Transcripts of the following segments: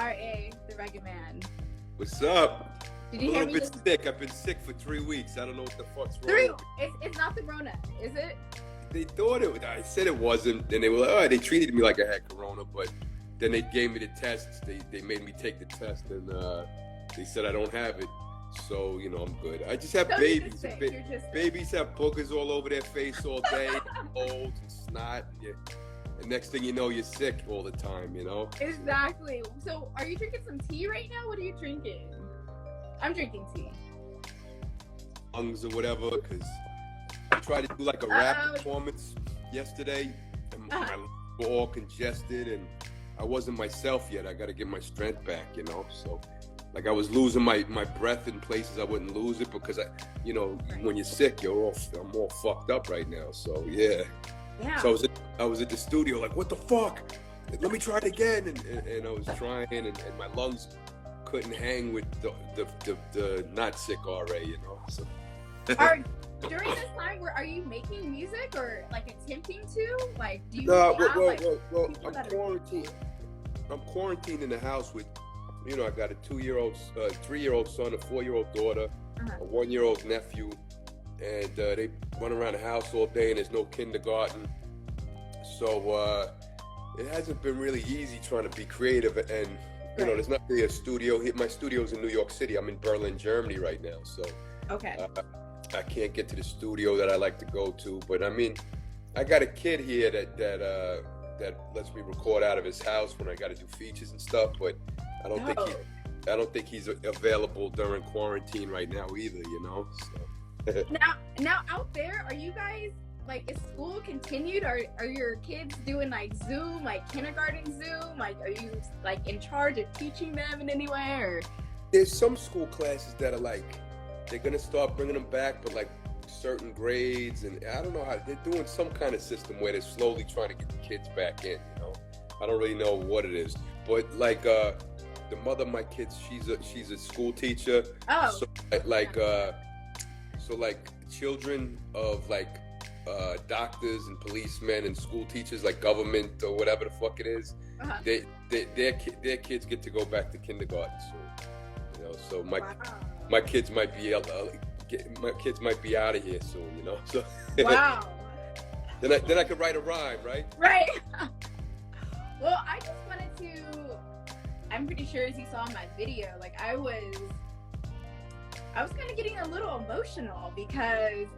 R.A., the Rugged Man. What's up? Did I'm you a hear little me? bit sick. I've been sick for 3 weeks. I don't know what the fuck's wrong. It's not the Rona, is it? They thought it. I said it wasn't. Then they were like, oh, they treated me like I had corona, but then they gave me the tests. They made me take the test, and they said I don't have it. So I'm good. I just have So babies. you're just sick. Babies have boogers all over their face all day, colds and snot. And next thing you know, you're sick all the time. Exactly. So, are you drinking some tea right now? What are you drinking? I'm drinking tea. Lungs or whatever, because I tried to do like a rap performance yesterday, and my lungs were all congested, and I wasn't myself yet. I got to get my strength back, So, like, I was losing my breath in places I wouldn't lose it because when you're sick, I'm all fucked up right now. So yeah. So I was at the studio like, what the fuck? Let me try it again, and I was trying, and my lungs couldn't hang with the not sick RA, So. During this time, are you making music or like attempting to? Like, do you? No, well, I'm quarantined. I'm quarantined in the house with, I got a 2-year-old, 3-year-old son, a 4-year-old daughter, a 1-year-old nephew, and they run around the house all day, and there's no kindergarten. So it hasn't been really easy trying to be creative, and there's not really a studio. My studio's in New York City. I'm in Berlin, Germany right now, so I can't get to the studio that I like to go to. But I mean, I got a kid here that lets me record out of his house when I got to do features and stuff. But I don't think he's available during quarantine right now either. So. Now out there, are you guys like, is school continued? Are your kids doing like Zoom, like kindergarten Zoom? Like, are you like in charge of teaching them in any way? Or there's some school classes that are like, they're gonna start bringing them back, but like certain grades, and I don't know how they're doing some kind of system where they're slowly trying to get the kids back in. I don't really know what it is, but like the mother of my kids, she's a school teacher. Oh, so like children of like doctors and policemen and school teachers, like government or whatever the fuck it is, their kids get to go back to kindergarten soon. So my kids might be out of here soon. So wow. then I could write a rhyme, right? Right. Well, I just wanted to. I'm pretty sure, as you saw in my video, like I was kind of getting a little emotional because,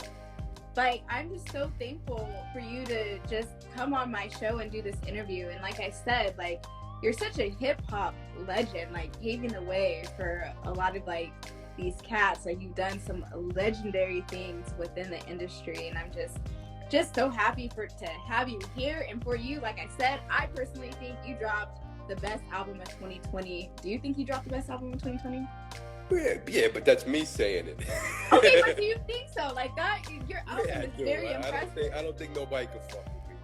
like, I'm just so thankful for you to just come on my show and do this interview. And like I said, like, you're such a hip hop legend, like paving the way for a lot of like these cats. Like, you've done some legendary things within the industry, and I'm just so happy to have you here. And for you, like I said, I personally think you dropped the best album of 2020. Do you think you dropped the best album of 2020? Yeah, but that's me saying it. Okay, but do you think so? Like that, your album is very impressive. I don't think nobody can fuck with me.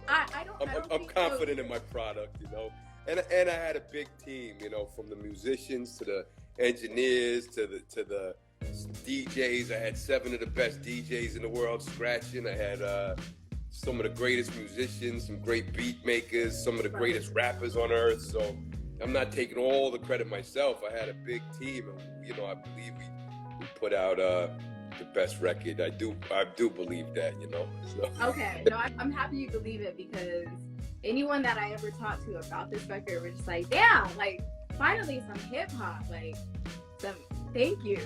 No. I'm confident in my product, And I had a big team, from the musicians to the engineers to the DJs. I had 7 of the best DJs in the world scratching. I had some of the greatest musicians, some great beat makers, some of the greatest rappers on earth. So I'm not taking all the credit myself. I had a big team, and I believe we put out the best record. I do believe that, So. Okay, no, I'm happy you believe it, because anyone that I ever talked to about this record were just like, damn, like finally some hip hop, like some. Thank you.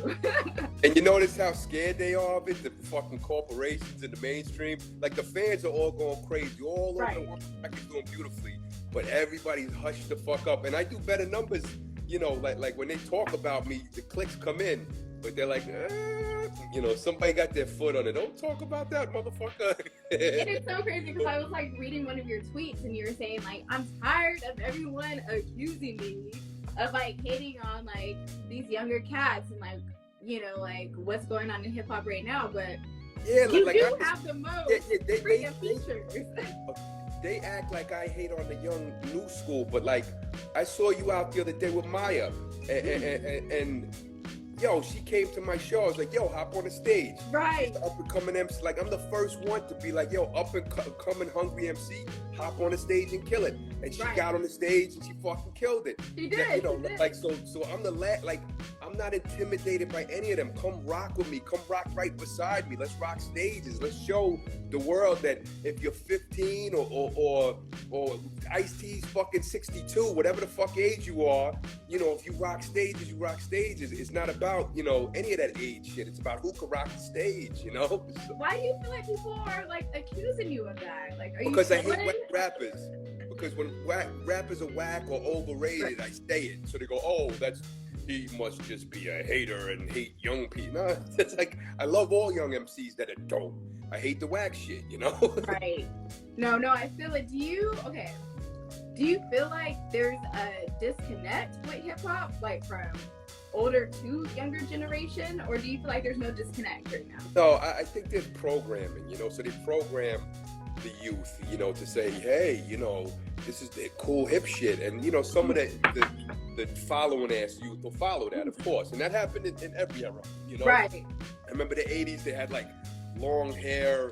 And you notice how scared they are of it, the fucking corporations and the mainstream? Like, the fans are all going crazy. All over the world, I can doing beautifully. But everybody's hushed the fuck up. And I do better numbers, like when they talk about me, the clicks come in. But they're like, somebody got their foot on it. Don't talk about that, motherfucker. It is so crazy, because I was like reading one of your tweets, and you were saying like, I'm tired of everyone accusing me of like hating on like these younger cats and like, like what's going on in hip hop right now. But you do have the most freaking features. They act like I hate on the young new school, but like I saw you out the other day with Maya, and yo, she came to my show. I was like, yo, hop on the stage. Right. Up and coming MC. Like, I'm the first one to be like, yo, up and coming hungry MC, hop on the stage and kill it. And she got on the stage and she fucking killed it. She did. You know, like, so I'm I'm not intimidated by any of them. Come rock with me. Come rock right beside me. Let's rock stages. Let's show the world that if you're 15 or Ice-T's fucking 62, whatever the fuck age you are, you know, if you rock stages, you rock stages. It's not about, you know, any of that age shit. It's about who can rock the stage, you know? So, why do you feel like people are like accusing you of that? Like, are you because I hate whack rappers. Because when rappers are whack or overrated, I say it. So they go, oh, he must just be a hater and hate young people. No, it's like, I love all young MCs that are dope. I hate the whack shit, you know? Right. No, I feel it. Do you feel like there's a disconnect with hip hop, like from older to younger generation, or do you feel like there's no disconnect right now? No, I think there's programming, you know, so they program the youth, you know, to say, hey, you know, this is the cool hip shit, and you know, some of the following ass youth will follow that, of course, and that happened in every era, you know. Right. I remember the 80s, they had like long hair,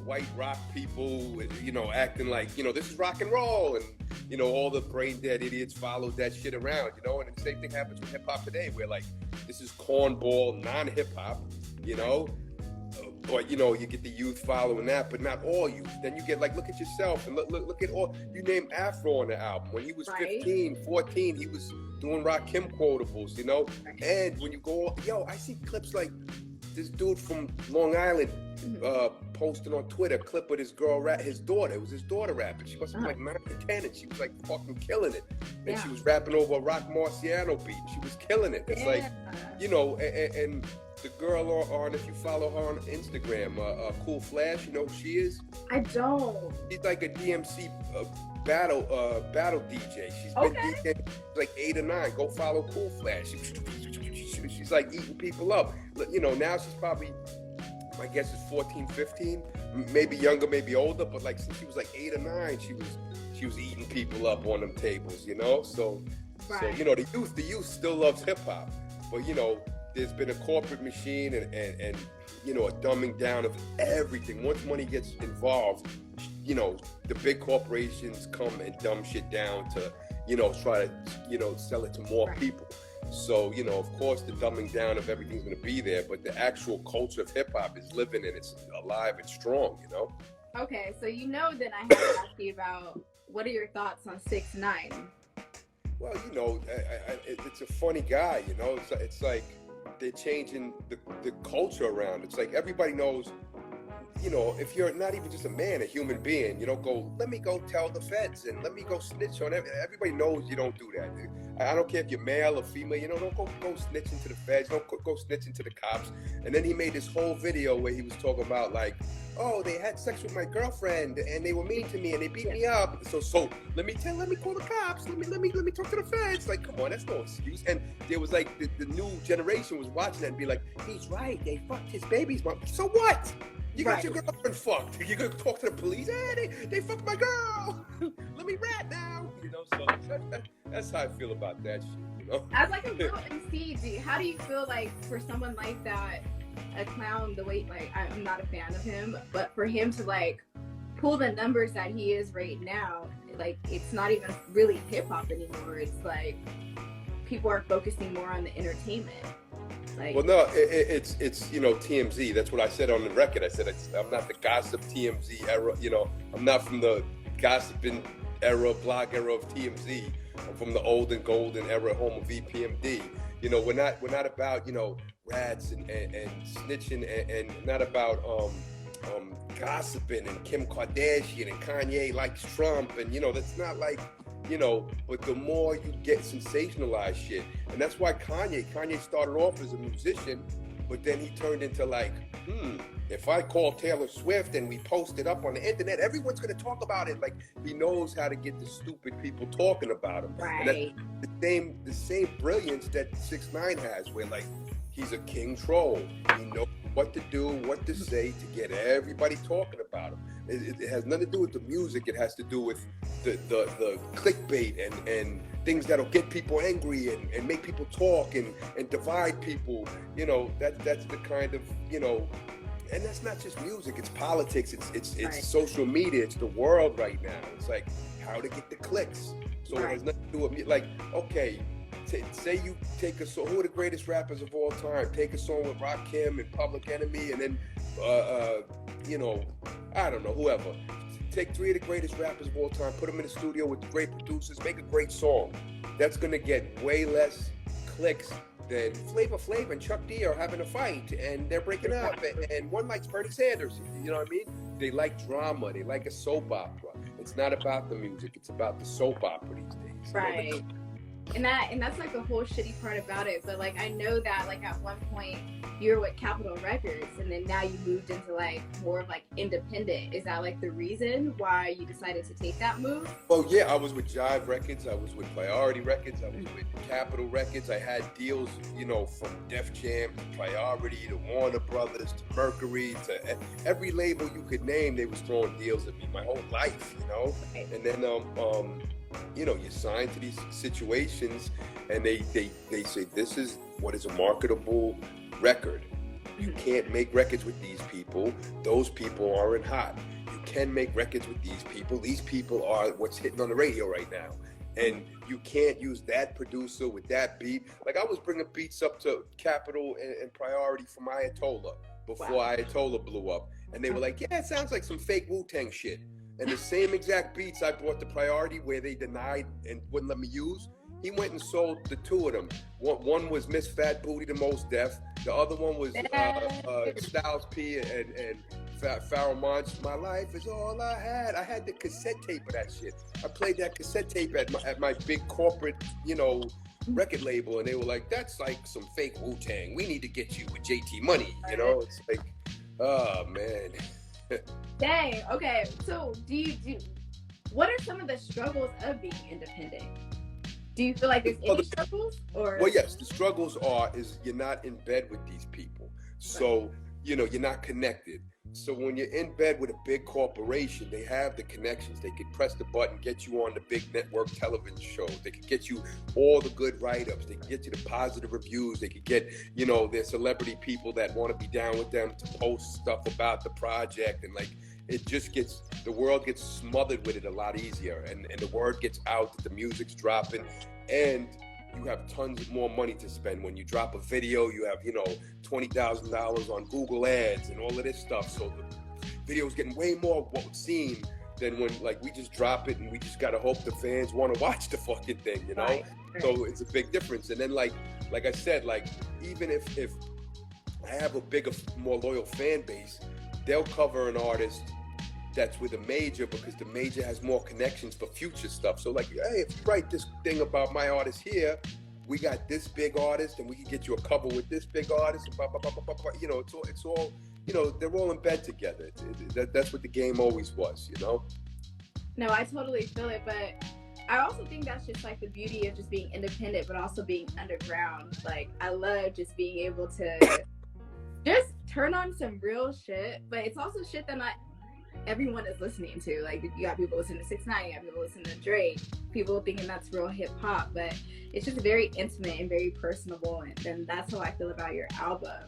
white rock people, you know, acting like, you know, this is rock and roll, and you know, all the brain dead idiots followed that shit around, you know. And the same thing happens with hip hop today, where like this is cornball, non-hip hop, you know. Or, you know, you get the youth following that, but not all youth. Then you get like, look at yourself and look at all. You name Afro on the album. When he was 15, 14, he was doing Rakim quotables, you know. And when you go, yo, I see clips like this dude from Long Island posting on Twitter a clip with his daughter. It was his daughter rapping. She must have been like 9 or 10, and she was like fucking killing it. And she was rapping over a Rock Marciano beat. She was killing it. It's like, you know, and the girl on, if you follow her on Instagram, Cool Flash, you know who she is? I don't. She's like a DMC battle DJ. She's been DJing like 8 or 9. Go follow Cool Flash. She's like eating people up. You know, now she's probably, my guess is 14, 15, maybe younger, maybe older, but like since she was like 8 or 9, she was eating people up on them tables, you know? So you know, the youth still loves hip hop, but you know, there's been a corporate machine and you know, a dumbing down of everything. Once money gets involved, you know, the big corporations come and dumb shit down to, you know, try to, you know, sell it to more people. So, you know, of course, the dumbing down of everything's going to be there, but the actual culture of hip hop is living and it's alive and strong, you know? Okay, so you know that I have to ask you about, what are your thoughts on 6ix9ine? Well, you know, it's a funny guy, you know? It's like they're changing the culture around. It's like everybody knows, you know, if you're not even just a man, a human being, you don't go, let me go tell the feds and let me go snitch on everybody knows you don't do that. I don't care if you're male or female, you know, don't go snitching to the feds, don't go snitching to the cops. And then he made this whole video where he was talking about like, oh, they had sex with my girlfriend and they were mean to me and they beat me up. So let me call the cops. Let me talk to the feds. Like, come on, that's no excuse. And there was like the new generation was watching that and be like, he's right. They fucked his baby's mom. So what? You got your girlfriend fucked. You gonna talk to the police? Hey, they fucked my girl. Let me rat now. You know, so that's how I feel about that shit. You know, as like a real MC, how do you feel like for someone like that, a clown? The way, like, I'm not a fan of him, but for him to like pull the numbers that he is right now, like it's not even really hip hop anymore. It's like people are focusing more on the entertainment. Like, well, no, it's you know, TMZ. That's what I said on the record. I said I'm not the gossip TMZ era. You know, I'm not from the gossiping era, blog era of TMZ. I'm from the old and golden era, home of EPMD. You know, we're not about, you know, rats and snitching and not about gossiping and Kim Kardashian and Kanye likes Trump, and you know, that's not like, you know, but the more you get sensationalized shit, and that's why Kanye started off as a musician, but then he turned into like, if I call Taylor Swift and we post it up on the internet, everyone's gonna talk about it. Like, he knows how to get the stupid people talking about him. Right. And that's the same brilliance that 6ix9ine has, where like he's a king troll. He knows what to do, what to say to get everybody talking about him. It has nothing to do with the music. It has to do with the clickbait and things that'll get people angry and make people talk and divide people. You know, that's the kind of, you know, and that's not just music, it's politics, it's right. Social media, it's the world right now. It's like how to get the clicks. So right. It has nothing to do with me. Like, okay, say you take a song, who are the greatest rappers of all time? Take a song with Rakim and Public Enemy, and then, you know, I don't know, whoever. Take 3 of the greatest rappers of all time, put them in the studio with the great producers, make a great song. That's gonna get way less clicks than Flavor Flav and Chuck D are having a fight and they're breaking up, and one likes Bernie Sanders. You know what I mean? They like drama. They like a soap opera. It's not about the music. It's about the soap opera these days. Right. You know? And that's like the whole shitty part about it. But like I know that like at one point you were with Capitol Records, and then now you moved into like more of like independent. Is that like the reason why you decided to take that move? Oh yeah, I was with Jive Records, I was with Priority Records, I was with Capitol Records. I had deals, you know, from Def Jam to Priority to Warner Brothers to Mercury to every label you could name. They was throwing deals at me my whole life, you know. Okay. And then you know, you sign to these situations, and they say this is what is a marketable record. You can't make records with these people. Those people aren't hot. You can make records with these people. These people are what's hitting on the radio right now. And you can't use that producer with that beat. Like I was bringing beats up to Capitol and Priority from Ayatollah before Ayatollah blew up. And they were like, yeah, it sounds like some fake Wu-Tang shit. And the same exact beats I brought to Priority where they denied and wouldn't let me use, he went and sold the 2 of them. One was Miss Fat Booty, the Most Def. The other one was Styles P and Pharoah Monch. My life is all I had. I had the cassette tape of that shit. I played that cassette tape at my big corporate, you know, record label, and they were like, that's like some fake Wu-Tang. We need to get you with JT Money, you know? It's like, oh, man. Dang. Okay. So what are some of the struggles of being independent? Do you feel like there's any struggles? Or well, yes, the struggles is you're not in bed with these people. So, you know, you're not connected. So when you're in bed with a big corporation, they have the connections. They could press the button, get you on the big network television shows. They could get you all the good write-ups. They could get you the positive reviews. They could get, you know, their celebrity people that want to be down with them to post stuff about the project. And like, it just gets, the world gets smothered with it a lot easier. And the word gets out that the music's dropping. And you have tons more money to spend. When you drop a video, you have, you know, $20,000 on Google ads and all of this stuff. So the video's getting way more seen than when like we just drop it and we just gotta hope the fans want to watch the fucking thing, you know? Right. So it's a big difference. And then like I said, like even if I have a bigger, more loyal fan base, they'll cover an artist that's with a major because the major has more connections for future stuff. So like, hey, if you write this thing about my artist here, we got this big artist and we can get you a cover with this big artist. Blah, blah, blah, blah, blah. You know, it's all, you know, they're all in bed together. That's what the game always was, you know? No, I totally feel it, but I also think that's just like the beauty of just being independent, but also being underground. Like, I love just being able to just turn on some real shit, but it's also shit that not everyone is listening to. Like, you got people listening to 6ix9ine, you got people listening to Drake, people thinking that's real hip hop, but it's just very intimate and very personable, and that's how I feel about your album.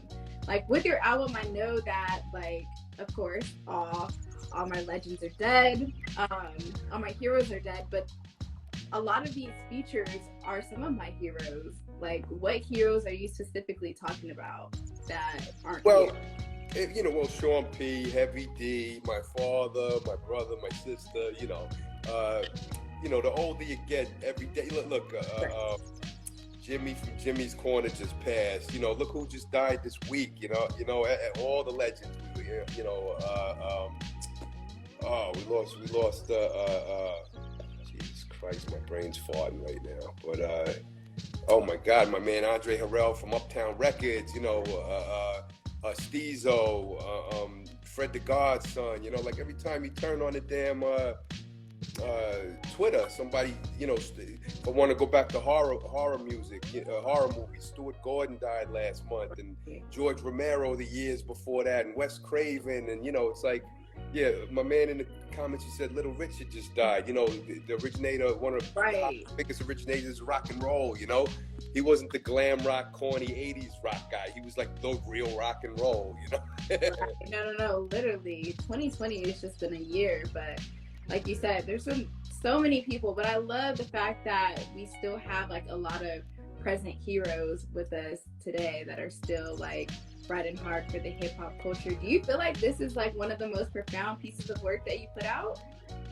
Like, with your album, I know that, like, of course, all my legends are dead, all my heroes are dead, but a lot of these features are some of my heroes. Like, what heroes are you specifically talking about that aren't here? You know, well, Sean P, Heavy D, my father, my brother, my sister, you know, the older you get every day. Look, Jimmy from Jimmy's Corner just passed. You know, look who just died this week. You know, all the legends. You know, we lost. Jesus Christ, my brain's farting right now. But oh my God, my man Andre Harrell from Uptown Records. You know, Steezo, Fred the Godson. You know, like every time you turn on the damn Twitter, somebody, you know, if I want to go back to horror music, horror movies, Stuart Gordon died last month, and George Romero the years before that, and Wes Craven, and you know, it's like, Yeah, my man in the comments, he said Little Richard just died. You know, the originator, one of the biggest originators of rock and roll, you know? He wasn't the glam rock, corny 80s rock guy. He was like the real rock and roll, you know? No. Literally, 2020 has just been a year. But like you said, there's been so many people. But I love the fact that we still have like a lot of present heroes with us today that are still like riding hard for the hip hop culture. Do you feel like this is like one of the most profound pieces of work that you put out?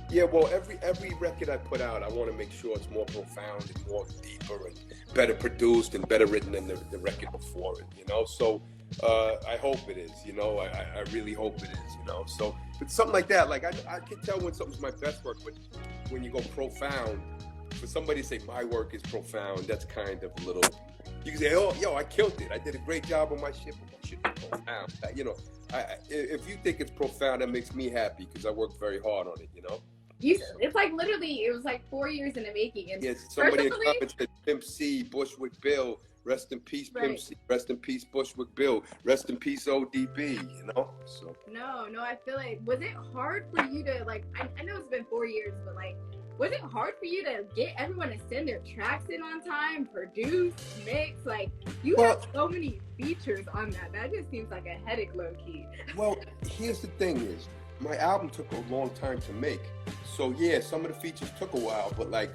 Yeah, well, every record I put out, I want to make sure it's more profound and more deeper and better produced and better written than the record before it, you know? So I hope it is, you know? I really hope it is, you know? So, but something like that, like I can tell when something's my best work, but when you go profound, for somebody to say my work is profound, that's kind of a little, you can say, oh, yo, I killed it. I did a great job on my shit, but my shit is profound. You know, if you think it's profound, that makes me happy because I worked very hard on it, you know? It's like literally, it was like 4 years in the making. And yes, somebody in the comments said, Pimp C, Bushwick Bill, rest in peace, Pimp C, rest in peace, Bushwick Bill, rest in peace, ODB, you know? So. No, I feel like, was it hard for you to, like, I know it's been 4 years, but like, was it hard for you to get everyone to send their tracks in on time, produce, mix? Like, you have so many features on that. That just seems like a headache, low-key. Well, here's the thing is, my album took a long time to make. So, yeah, some of the features took a while, but, like,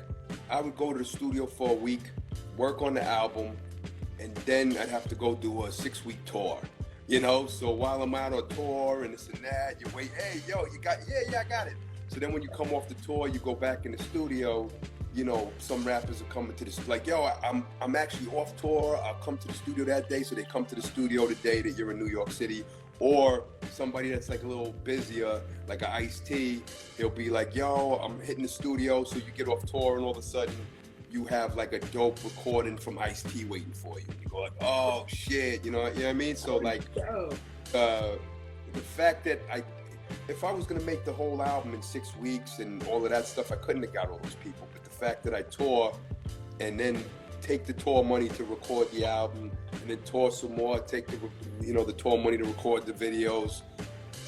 I would go to the studio for a week, work on the album, and then I'd have to go do a 6-week tour. You know, so while I'm out on tour and this and that, you wait, hey, yo, you got, yeah, I got it. So then when you come off the tour, you go back in the studio, you know, some rappers are coming to the, like, yo, I'm actually off tour. I'll come to the studio that day. So they come to the studio the day that you're in New York City. Or somebody that's like a little busier, like an Ice-T, he'll be like, yo, I'm hitting the studio. So you get off tour and all of a sudden you have like a dope recording from Ice-T waiting for you. You go like, oh shit, you know what I mean? So like, the fact that if I was gonna make the whole album in 6 weeks and all of that stuff, I couldn't have got all those people. But the fact that I tour and then take the tour money to record the album and then tour some more, take the tour money to record the videos,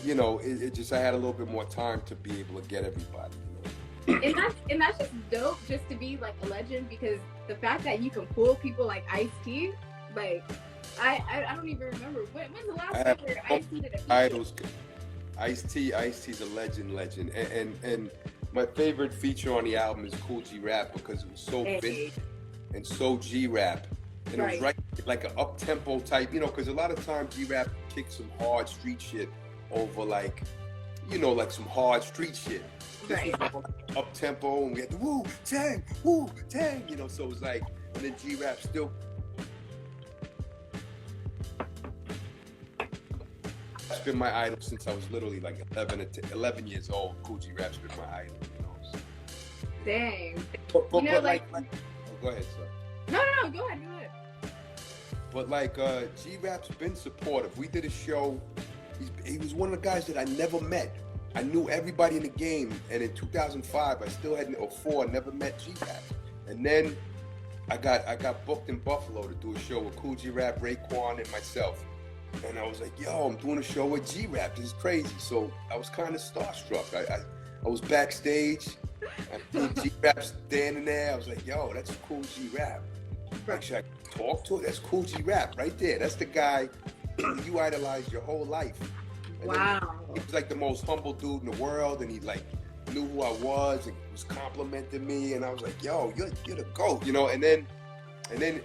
you know, it just, I had a little bit more time to be able to get everybody. You know? and that's just dope, just to be like a legend, because the fact that you can pull people like Ice-T, like I don't even remember when's the last time where Ice-T did a feature? Idols. Ice-T's a legend, and my favorite feature on the album is Kool G Rap because it was so big and so G Rap, and it was right like an up tempo type, you know, because a lot of times G Rap kicks some hard street shit over like, you know, like some hard street shit. This was like up tempo, and we had the woo tang, you know, so it was like, and then G Rap still. It's been my idol since I was literally like 11 years old. Kool G Rap's been my idol, you know. So. Dang. But go ahead, sir. No, go ahead. But like, G Rap's been supportive. We did a show. He was one of the guys that I never met. I knew everybody in the game, and in 2005, I still hadn't, or 4, never met G Rap. And then I got booked in Buffalo to do a show with Kool G Rap, Raekwon, and myself. And I was like, yo, I'm doing a show with G Rap. This is crazy. So I was kind of starstruck. I was backstage. I seen G Rap standing there. I was like, yo, that's Kool G Rap. Like, should I talk to it? That's Kool G Rap right there. That's the guy you idolized your whole life. And wow. He was like the most humble dude in the world, and he like knew who I was and was complimenting me. And I was like, yo, you're the GOAT, you know. And then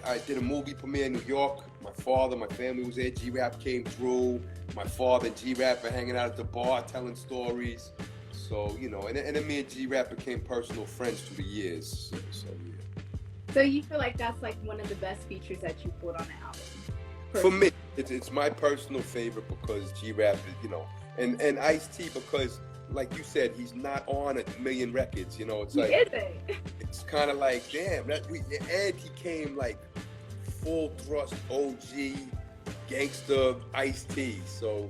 I did a movie premiere in New York. My father, my family was there. G Rap came through. My father and G Rap are hanging out at the bar, telling stories. So, you know, and then me and G Rap became personal friends through the years. So yeah. So you feel like that's like one of the best features that you put on the album? For me, it's my personal favorite because G Rap is, you know, and Ice-T because, like you said, he's not on a million records. You know, it's like it's kind of like, damn, and he came like full thrust OG gangster Ice-T. So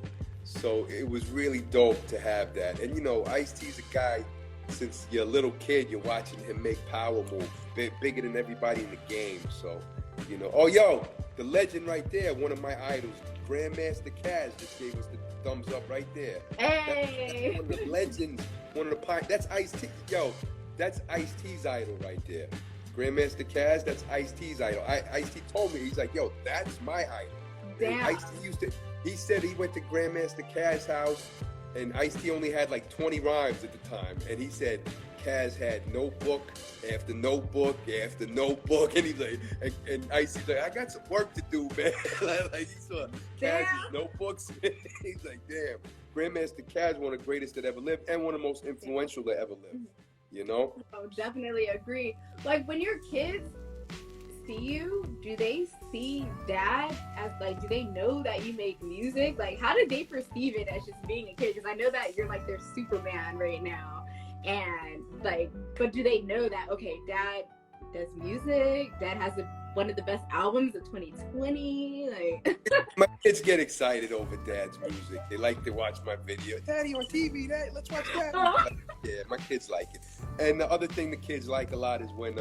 it was really dope to have that. And you know, Ice-T's a guy, since you're a little kid, you're watching him make power moves, bigger than everybody in the game. So, you know, oh yo, the legend right there, one of my idols, Grandmaster Caz just gave us the thumbs up right there. Hey! That's one of the legends, one of the that's Ice-T. Yo, that's Ice-T's idol right there. Grandmaster Caz, that's Ice-T's idol. Ice-T told me, he's like, yo, that's my idol. Damn. Ice-T he said he went to Grandmaster Caz's house, and Ice-T only had like 20 rhymes at the time, and he said Caz had notebook after notebook after notebook, and he's like, and Ice-T's like, I got some work to do, man. Like he saw Caz's notebooks. He's like, damn, Grandmaster Caz, one of the greatest that ever lived, and one of the most influential that ever lived. You know? Oh, definitely agree. Like, when your kids see you, do they see dad as, like, do they know that you make music? Like, how do they perceive it as just being a kid? Because I know that you're, like, their Superman right now. And, like, but do they know that, okay, dad does music, dad has one of the best albums of 2020, like... My kids get excited over dad's music. They like to watch my video. Daddy on TV, Dad, let's watch that. Yeah, my kids like it. And the other thing the kids like a lot is when,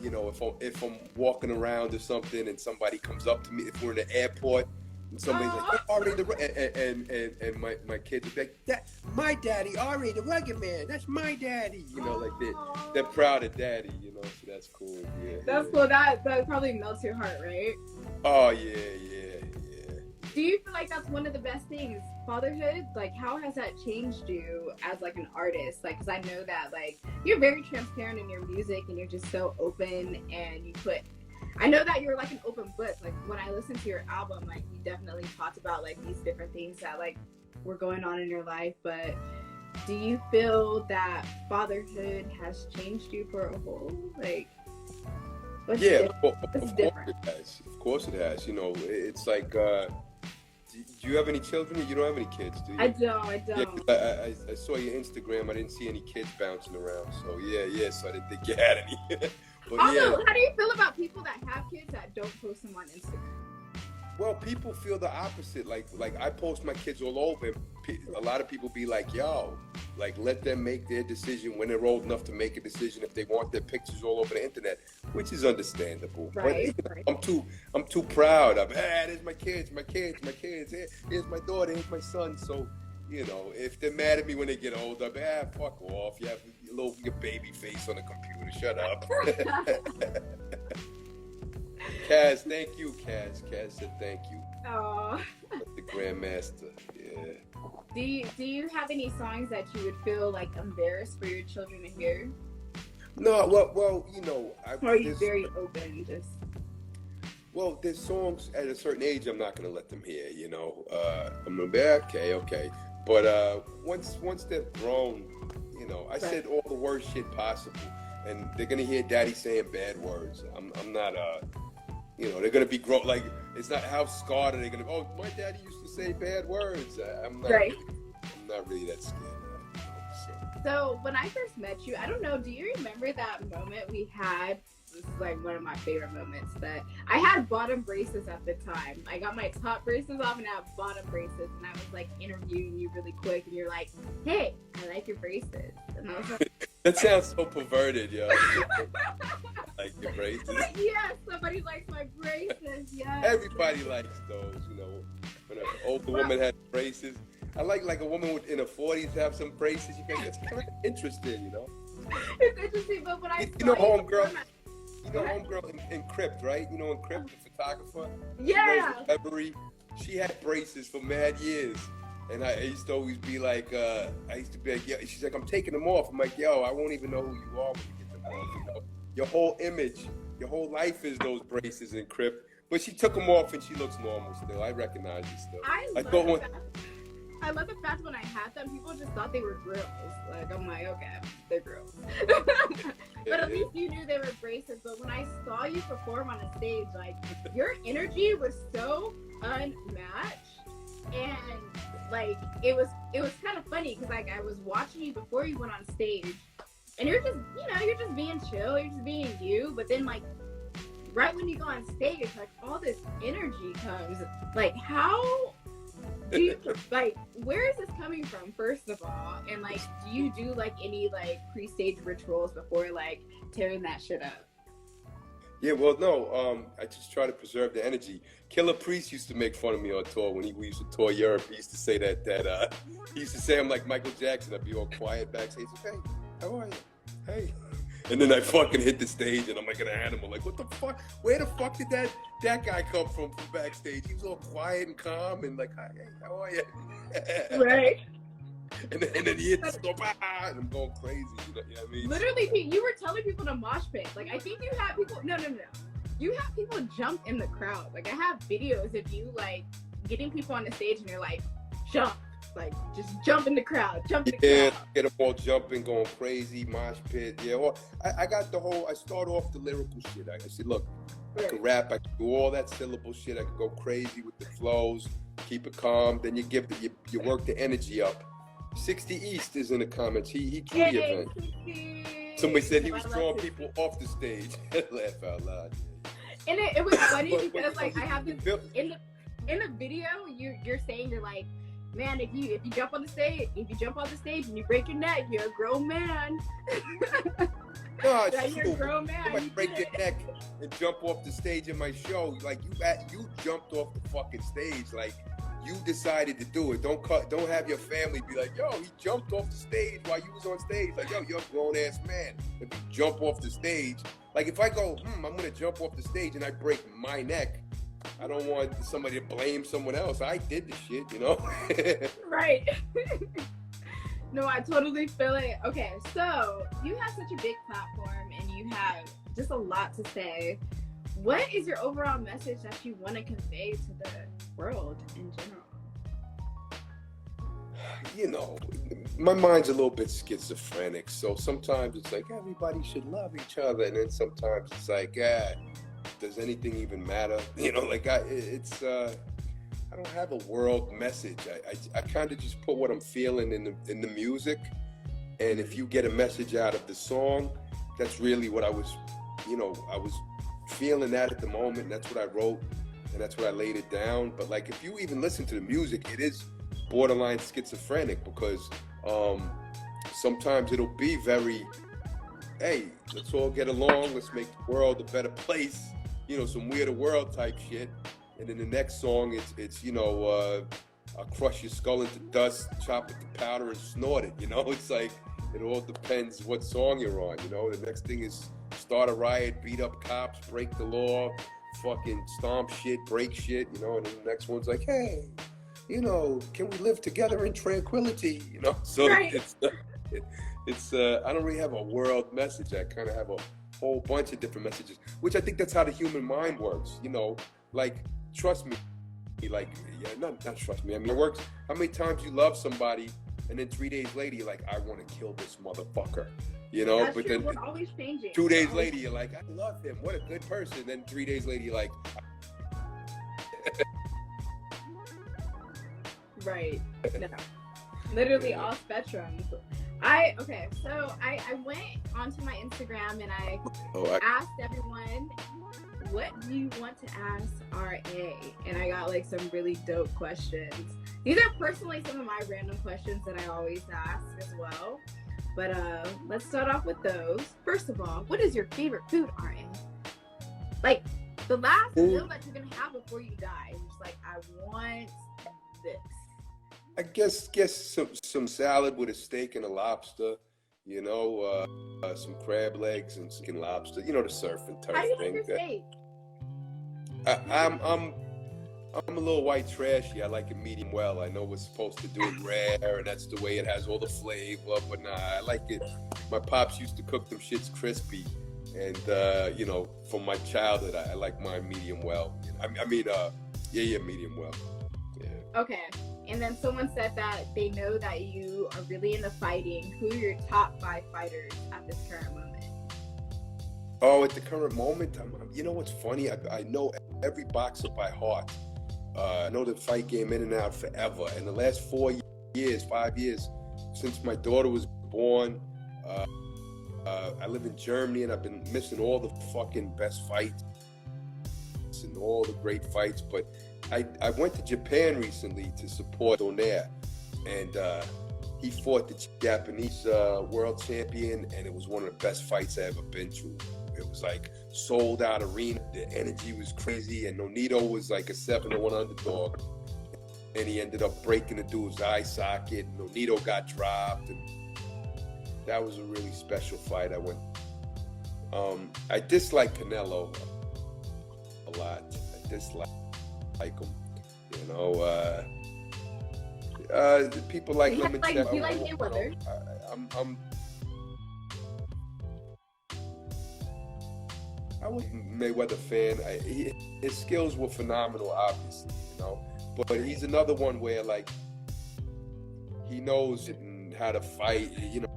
you know, if I'm walking around or something and somebody comes up to me, if we're in the airport, and somebody's like, oh, Ari the and my kids are like, that my daddy, Ari the Rugged Man, that's my daddy. You know, like they're proud of daddy, you know, so that's cool. Yeah. That's cool. That probably melts your heart, right? Oh yeah. Do you feel like that's one of the best things, fatherhood? Like, how has that changed you as, like, an artist? Like, because I know that, like, you're very transparent in your music and you're just so open, and you put, I know that you're, like, an open book. Like, when I listened to your album, like, you definitely talked about, like, these different things that, like, were going on in your life. But do you feel that fatherhood has changed you for a whole? Like, what's different? Of course it has. You know, it's like, do you have any children? You don't have any kids, do you? I don't. Yeah, I saw your Instagram. I didn't see any kids bouncing around. So yeah. So I didn't think you had any. But also, how do you feel about people that have kids that don't post them on Instagram? Well, people feel the opposite. Like I post my kids all over. And a lot of people be like, yo, like let them make their decision when they're old enough to make a decision if they want their pictures all over the internet, which is understandable. Right. But you know, I'm too proud. There's my kids. Here's my daughter. Here's my son. So, you know, if they're mad at me when they get older, fuck off. You have your baby face on the computer. Shut up. Kaz, thank you, Kaz. Kaz said thank you. Aww. The Grandmaster, yeah. Do you have any songs that you would feel like embarrassed for your children to hear? No, well, you know, or are you very open? Well, there's songs at a certain age I'm not gonna let them hear. You know, I'm gonna be okay. But once they're grown, you know, I said all the worst shit possible, and they're gonna hear Daddy saying bad words. I'm not you know, they're gonna be grown. Like, it's not how scarred are they gonna. Oh, my daddy used to say bad words. I'm not really that scared of that. So when I first met you, I don't know. Do you remember that moment we had? This is like one of my favorite moments. That I had bottom braces at the time. I got my top braces off and I have bottom braces, and I was like interviewing you really quick, and you're like, "Hey, I like your braces," and I was like. That sounds so perverted, yo. Like your braces? Yes, somebody likes my braces, yes. Everybody likes those, you know. When an older woman has braces. I like a woman in her 40s have some braces. You think it's kind of interesting, you know? It's interesting, but when I You know homegirl in Crypt, right? You know in Crypt, the photographer? Yeah. She had braces for mad years. And I used to always be like, yeah, she's like, I'm taking them off. I'm like, yo, I won't even know who you are when you get them off. You know? Your whole image, your whole life is those braces in Crypt. But she took them off and she looks normal still. I recognize her still. I love the fact when I had them, people just thought they were girls. Like, I'm like, okay, they're girls. But at least you knew they were braces. But when I saw you perform on a stage, like, your energy was so unmatched. And like it was kind of funny because like I was watching you before you went on stage, and you're just being chill, you're just being you. But then like right when you go on stage, like all this energy comes. Like how do you like where is this coming from? First of all, and like do you do like any like pre-stage rituals before like tearing that shit up? Yeah, well, no, I just try to preserve the energy. Killer Priest used to make fun of me on tour when we used to tour Europe. He used to say that he used to say I'm like Michael Jackson. I'd be all quiet backstage. Hey, how are you? Hey. And then I fucking hit the stage and I'm like an animal. Like, what the fuck? Where the fuck did that guy come from backstage? He was all quiet and calm and like, hey, how are you? Right. And then he hit the stop, and I'm going crazy. You know what I mean? Literally, you were telling people to mosh pit. Like, I think you had people. No. You have people jump in the crowd. Like, I have videos of you like getting people on the stage, and you're like, jump, like just jump in the crowd, jump in the crowd. Get them all jumping, going crazy, mosh pit. Yeah, well, I got the whole. I start off the lyrical shit. I said, look, I can rap. I can do all that syllable shit. I can go crazy with the flows, keep it calm. Then you work the energy up. 60 East is in the comments. He drew the event. 60. Somebody said he was drawing people off the stage. Laugh out loud. And it was funny because like I have this in the video. You're saying you're like, man, if you jump on the stage, and you break your neck, you're a grown man. No, you're a grown man. You might break your neck and jump off the stage in my show. Like you jumped off the fucking stage. Like. You decided to do it. Don't have your family be like, yo, he jumped off the stage while you was on stage. Like, yo, you're a grown ass man. If you jump off the stage, like if I go, I'm gonna jump off the stage and I break my neck, I don't want somebody to blame someone else. I did the shit, you know? Right. No, I totally feel it. Okay, so you have such a big platform and you have just a lot to say. What is your overall message that you want to convey to the world in general? You know, my mind's a little bit schizophrenic, so sometimes it's like everybody should love each other, and then sometimes it's like, does anything even matter? You know, like I don't have a world message. I kind of just put what I'm feeling in the music, and if you get a message out of the song, that's really what I was feeling that at the moment, and that's what I wrote, and that's what I laid it down. But like, if you even listen to the music, it is borderline schizophrenic because sometimes it'll be very, hey, let's all get along, let's make the world a better place, you know, some We're the World type shit. And then the next song, it's I'll crush your skull into dust, chop it to powder and snort it, you know. It's like, it all depends what song you're on, you know. The next thing is start a riot, beat up cops, break the law, fucking stomp shit, break shit, you know. And then the next one's like, hey, you know, can we live together in tranquility, you know? So right. It's I don't really have a world message. I kind of have a whole bunch of different messages, which I think that's how the human mind works, you know. Like, trust me, like, yeah, not trust me. I mean, it works. How many times you love somebody and then 3 days later you're like, I want to kill this motherfucker, you know? That's but true. then We're always changing. 2 days later you're like, I love him. What a good person. Then 3 days later you're like, right. No. Literally all spectrums. I went onto my Instagram and I asked everyone, what do you want to ask RA? And I got like some really dope questions. These are personally some of my random questions that I always ask as well. But let's start off with those. First of all, what is your favorite food, RA? Like the last meal that you're gonna have before you die. You're just like, I want this. I guess some salad with a steak and a lobster, you know, some crab legs and chicken lobster, you know, the surf and turf How do you thing. like your steak? I'm a little white trashy. I like it medium well. I know we're supposed to do it rare, and that's the way it has all the flavor. But nah, I like it. My pops used to cook them shits crispy, and you know, from my childhood, I like mine medium well. I mean, medium well. Yeah. Okay. And then someone said that they know that you are really into fighting. Who are your top 5 fighters at this current moment? Oh, at the current moment, you know what's funny? I know every boxer by heart. I know the fight game in and out forever. And the last 5 years, since my daughter was born, I live in Germany and I've been missing all the fucking best fights and all the great fights. But I went to Japan recently to support Donaire, and he fought the Japanese world champion, and it was one of the best fights I ever been to. It was like sold out arena. The energy was crazy, and Nonito was like a 7-1 underdog. And he ended up breaking the dude's eye socket. And Nonito got dropped, and that was a really special fight. I dislike Canelo a lot. I dislike him. You know, people like him. You like Mayweather? I was a Mayweather fan. His skills were phenomenal, obviously, you know. But he's another one where, like, he knows how to fight. You know,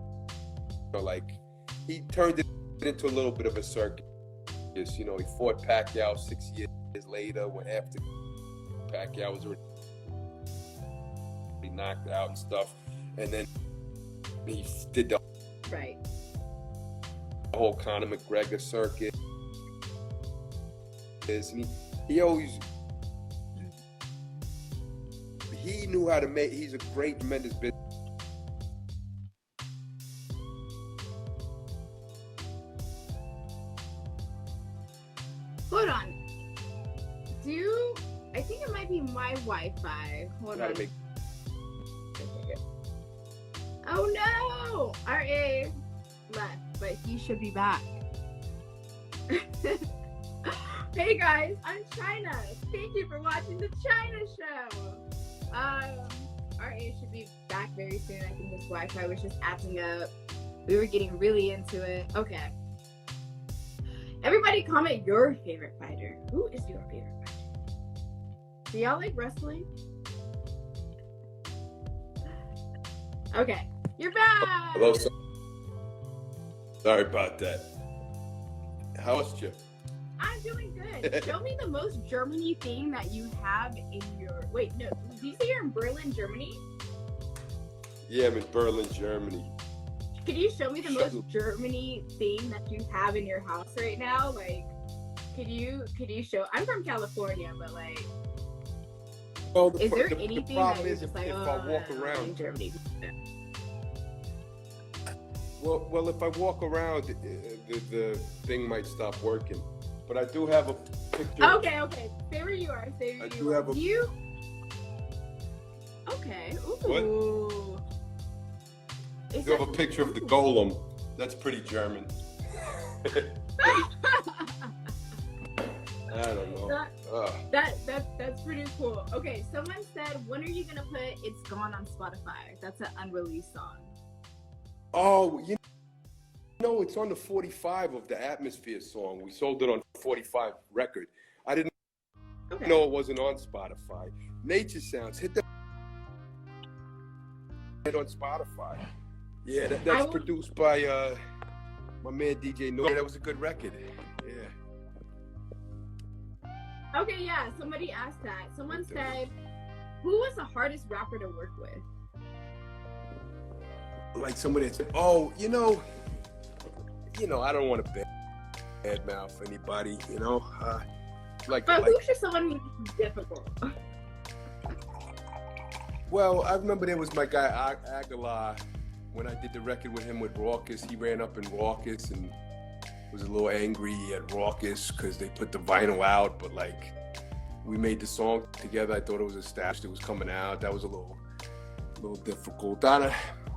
like, he turned it into a little bit of a circus. You know, he fought Pacquiao 6 years later, when after Pacquiao was already knocked out and stuff, and then he did the whole Conor McGregor circuit. And he always knew how to make. He's a great, tremendous business. Hold on. I think it might be my Wi-Fi. Hold on. Oh no! RA left, but he should be back. Hey guys, I'm China. Thank you for watching the China Show. RA should be back very soon. I think his Wi-Fi was just acting up. We were getting really into it. Okay. Everybody comment your favorite fighter. Who is your favorite fighter? Do y'all like wrestling? Okay, you're back. Hello, sir. Sorry about that. How was you? I'm doing good. Show me the most Germany thing that you have in your... Wait, no. Did you say you're in Berlin, Germany? Yeah, I'm in Berlin, Germany. Could you show me the most Germany thing that you have in your house right now? Like, could you show... I'm from California, but like... Well, is there anything that you're just like, if I walk around in Germany? Well, if I walk around, the thing might stop working. But I do have a picture. Okay. Stay where you are. Okay. Ooh. I do have a picture of the golem. That's pretty German. I don't know. That's pretty cool. Okay, someone said, when are you gonna put "It's Gone" on Spotify? That's an unreleased song. Oh, you know, it's on the 45 of the Atmosphere song. We sold it on 45 record. I didn't know it wasn't on Spotify. Nature Sounds, hit on Spotify. Yeah, that's produced by my man DJ Noy. That was a good record. Yeah. Okay, yeah, somebody asked that. Someone said, who was the hardest rapper to work with? Like somebody that said, oh, you know, I don't want to badmouth anybody, you know. But who's just someone who's difficult? Well, I remember there was my guy Aguilar when I did the record with him with Raucous. He ran up in Raucous and was a little angry at Raucous because they put the vinyl out, but like we made the song together. I thought it was established. It was coming out. That was a little difficult.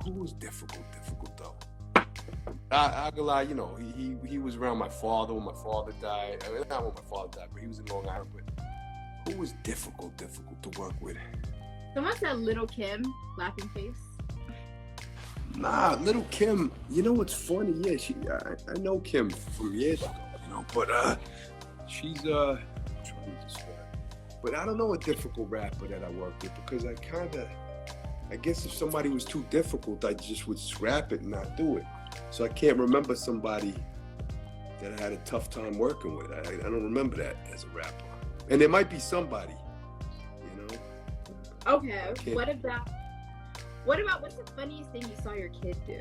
Who was difficult though? Aguilar, you know, he was around my father when my father died. I mean, not when my father died, but he was in Long Island. But who was difficult to work with? Someone said Little Kim, laughing face. Nah, Little Kim, you know what's funny? Yeah, I know Kim from years ago, you know, but she's I'm trying to describe. But I don't know a difficult rapper that I work with because I guess if somebody was too difficult, I just would scrap it and not do it. So I can't remember somebody that I had a tough time working with. I don't remember that as a rapper. And there might be somebody, you know. Okay, what about what's the funniest thing you saw your kid do?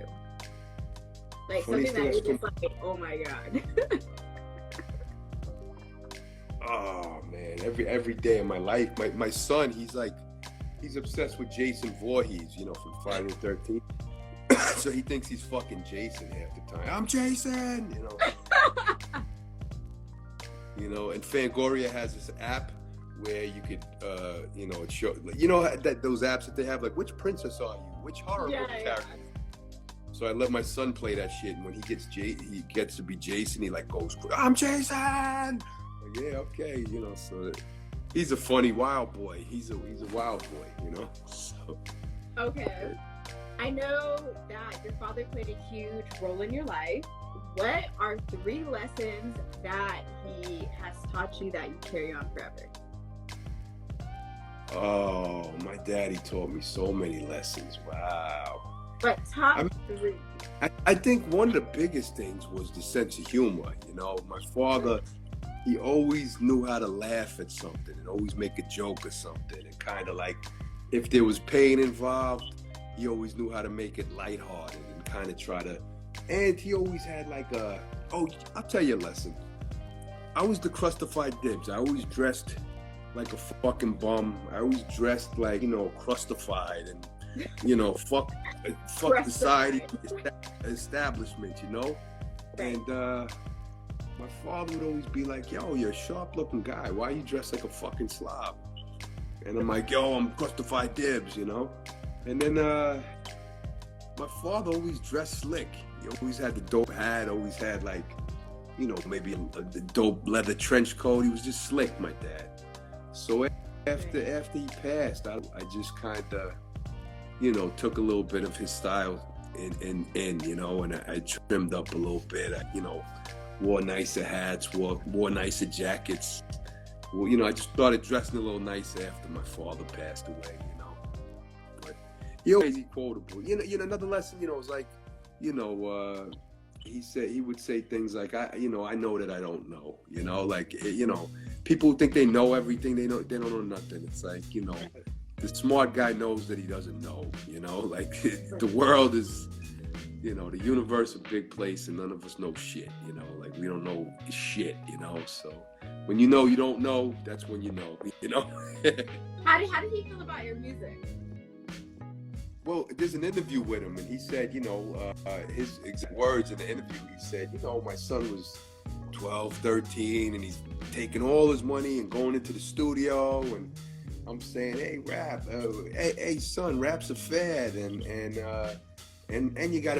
Like something that you're just like, oh my God. Oh man, every day of my life, my son, he's obsessed with Jason Voorhees, you know, from Friday the 13th. So he thinks he's fucking Jason half the time. I'm Jason, you know. you know. And Fangoria has this app where you could, you know, it show, that those apps that they have, like, which princess are you? Which horror movie character? So I let my son play that shit, and when he gets to be Jason, he like goes, "I'm Jason." Like, yeah, okay, you know. So he's a funny wild boy. He's a wild boy, you know. So. Okay, I know that your father played a huge role in your life. What are 3 lessons that he has taught you that you carry on forever? Oh, my daddy taught me so many lessons. Wow. But top 3. I think one of the biggest things was the sense of humor. You know, my father, he always knew how to laugh at something and always make a joke or something. And kind of like, if there was pain involved, he always knew how to make it lighthearted and kind of try to. And he always had like I'll tell you a lesson. I was the crustified dibs. I always dressed like a fucking bum. I always dressed like, you know, crustified and, you know, fuck society, establishment, you know? And my father would always be like, "Yo, you're a sharp looking guy. Why you dressed like a fucking slob?" And I'm like, "Yo, I'm crustified dibs," you know? And then my father always dressed slick. He always had the dope hat, always had like, you know, maybe a dope leather trench coat. He was just slick, my dad. So after he passed, I just kind of, you know, took a little bit of his style in you know, and I trimmed up a little bit. I, you know, wore nicer hats, wore nicer jackets. Well, you know, I just started dressing a little nicer after my father passed away, you know. But he always quotable. You know, another lesson, you know, was like, you know, he would say things like, I know that I don't know, you know, like, you know, people think they know everything. They don't know nothing. It's like, you know, the smart guy knows that he doesn't know, you know, like the world is, you know, the universe a big place and none of us know shit, you know, like we don't know shit, you know. So when you know you don't know, that's when you know, you know. How did he feel about your music? Well, there's an interview with him, and he said, you know, his exact words in the interview, he said, you know, my son was 12, 13, and he's taking all his money and going into the studio, and I'm saying, hey, rap, hey, son, rap's a fad, and you got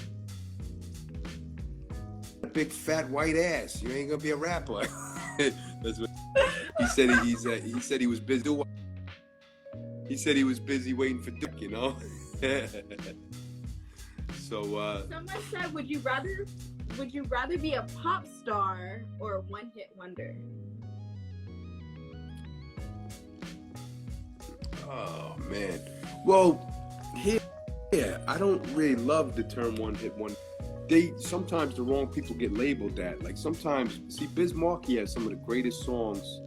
a big fat white ass. You ain't gonna be a rapper. That's what he said. He said he was busy. He said he was busy waiting for Dick, you know. So someone said, would you rather be a pop star or a one-hit wonder? Oh man. Well, here I don't really love the term one-hit wonder. Sometimes the wrong people get labeled that. Like sometimes, see, Biz Markie has some of the greatest songs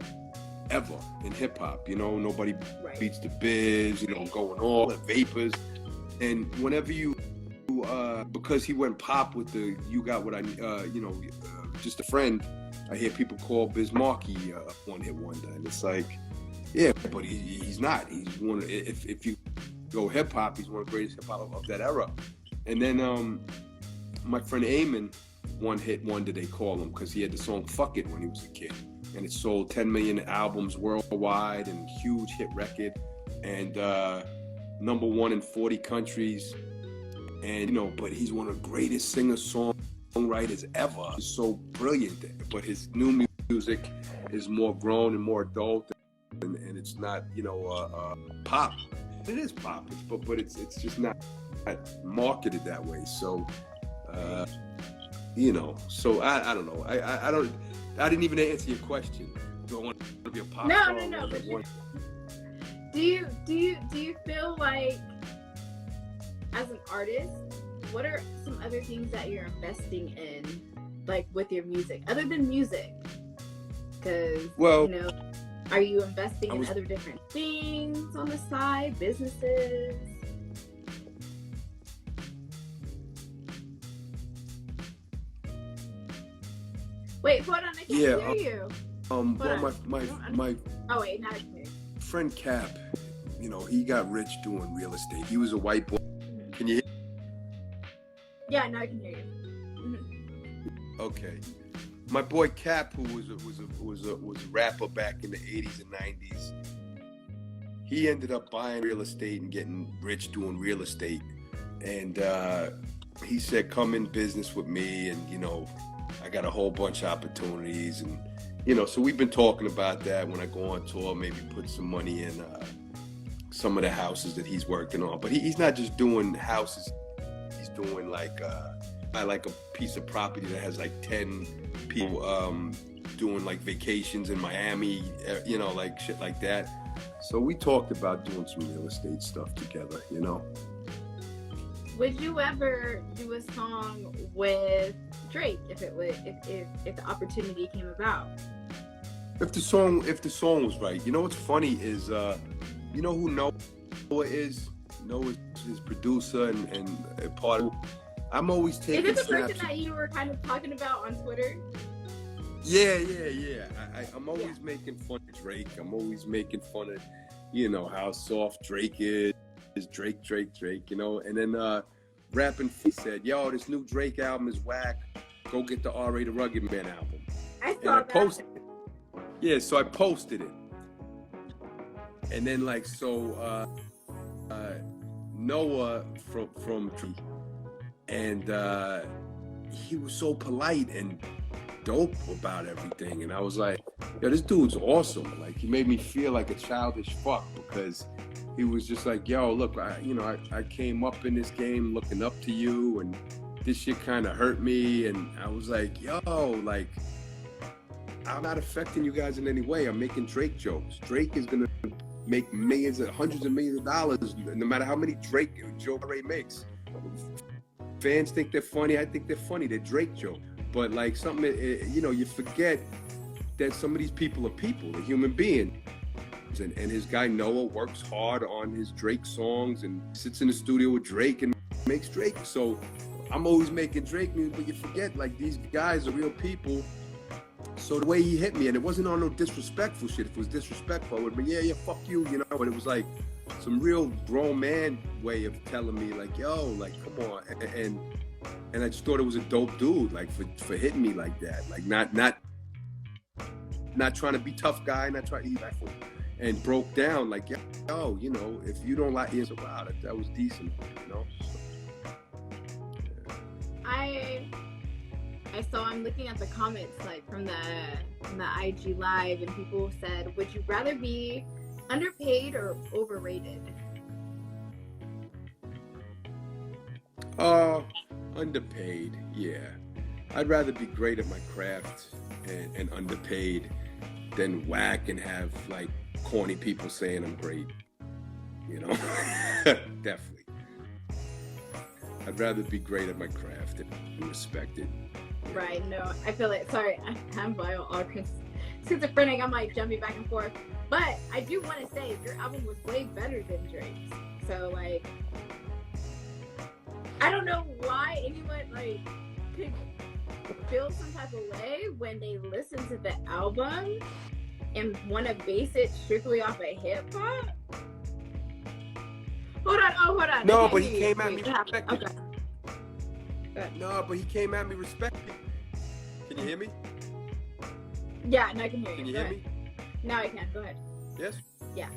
ever in hip hop. You know, nobody beats the Biz. You know, going all the Vapors. And whenever because he went pop with the "You Got What I," just a friend, I hear people call Biz Markie a one-hit wonder, and it's like, yeah, but he's not. He's one. If you go hip hop, he's one of the greatest hip hop of that era. And then my friend Eamon, one-hit wonder they call him because he had the song "Fuck It" when he was a kid, and it sold 10 million albums worldwide and huge hit record, and number 1 in 40 countries. And you know, but he's one of the greatest singer-songwriters ever. He's so brilliant, but his new music is more grown and more adult, and it's not, you know, pop. It is pop, but it's just not marketed that way. So, you know, so I don't know. I didn't even answer your question. Do I want to be a pop star? No. But do you feel like, as an artist, what are some other things that you're investing in, like with your music, other than music? Because, you know, are you investing in other different things on the side, businesses? Wait, hold on, I can't hear you. My oh wait, now I can hear you. Friend Cap, you know, he got rich doing real estate. He was a white boy. Can you hear? Yeah, now I can hear you. Okay. my boy Cap, who was a rapper back in the 80s and 90s, he ended up buying real estate and getting rich doing real estate. And he said, come in business with me, and you know, I got a whole bunch of opportunities, and you know, so we've been talking about that. When I go on tour, maybe put some money in some of the houses that he's working on. But he's not just doing houses. He's doing like a piece of property that has like 10 people doing like vacations in Miami, you know, like shit like that. So we talked about doing some real estate stuff together, you know. Would you ever do a song with Drake if the opportunity came about? If the song was right. You know what's funny is you know who Noah is? Noah's his producer and part of. I'm always taking. Is it the person that you were kind of talking about on Twitter? Yeah. I'm always making fun of Drake. I'm always making fun of, you know, how soft Drake is. Drake, you know. And then rapping said, "Yo, this new Drake album is whack. Go get the R.A. the Rugged Man album." I saw that. Posted it. Yeah, so I posted it. And then like Noah from and he was so polite and dope about everything, and I was like, yo, this dude's awesome. Like, he made me feel like a childish fuck, because he was just like, yo, look, I came up in this game looking up to you, and this shit kind of hurt me. And I was like, yo, like, I'm not affecting you guys in any way. I'm making Drake jokes. Drake is gonna make millions, hundreds of millions of dollars, no matter how many Drake jokes Ray makes. Fans think they're funny. I think they're funny. They're Drake jokes. But like something, you know, you forget that some of these people are people, they're human beings. And his guy Noah works hard on his Drake songs and sits in the studio with Drake and makes Drake. So I'm always making Drake music, but you forget, like, these guys are real people. So the way he hit me, and it wasn't on no disrespectful shit. If it was disrespectful, I would be, yeah, fuck you, you know. But it was like some real grown man way of telling me, like, yo, like, come on. And I just thought it was a dope dude, like, for hitting me like that. Like, not trying to be tough guy, not trying to be respectful. And broke down, like, yo, you know, if you don't like it, so wow, that was decent, you know. So, yeah. I'm looking at the comments, like, from the IG live, and people said, would you rather be underpaid or overrated? Underpaid, yeah. I'd rather be great at my craft and underpaid than whack and have, like, corny people saying I'm great, you know. Definitely. I'd rather be great at my craft and respected. Right, no, I feel it. Sorry, I'm schizophrenic. I'm like jumping back and forth. But I do want to say your album was way better than Drake's. So, like, I don't know why anyone, like, could feel some type of way when they listen to the album and want to base it strictly off of hip hop. Hold on. No, but he came at me respected. Okay. No, but he came at me respected. Can you hear me? Yeah, no, I can hear you. Can you Go hear ahead. me? Now I can. Go ahead. Yes? Yeah.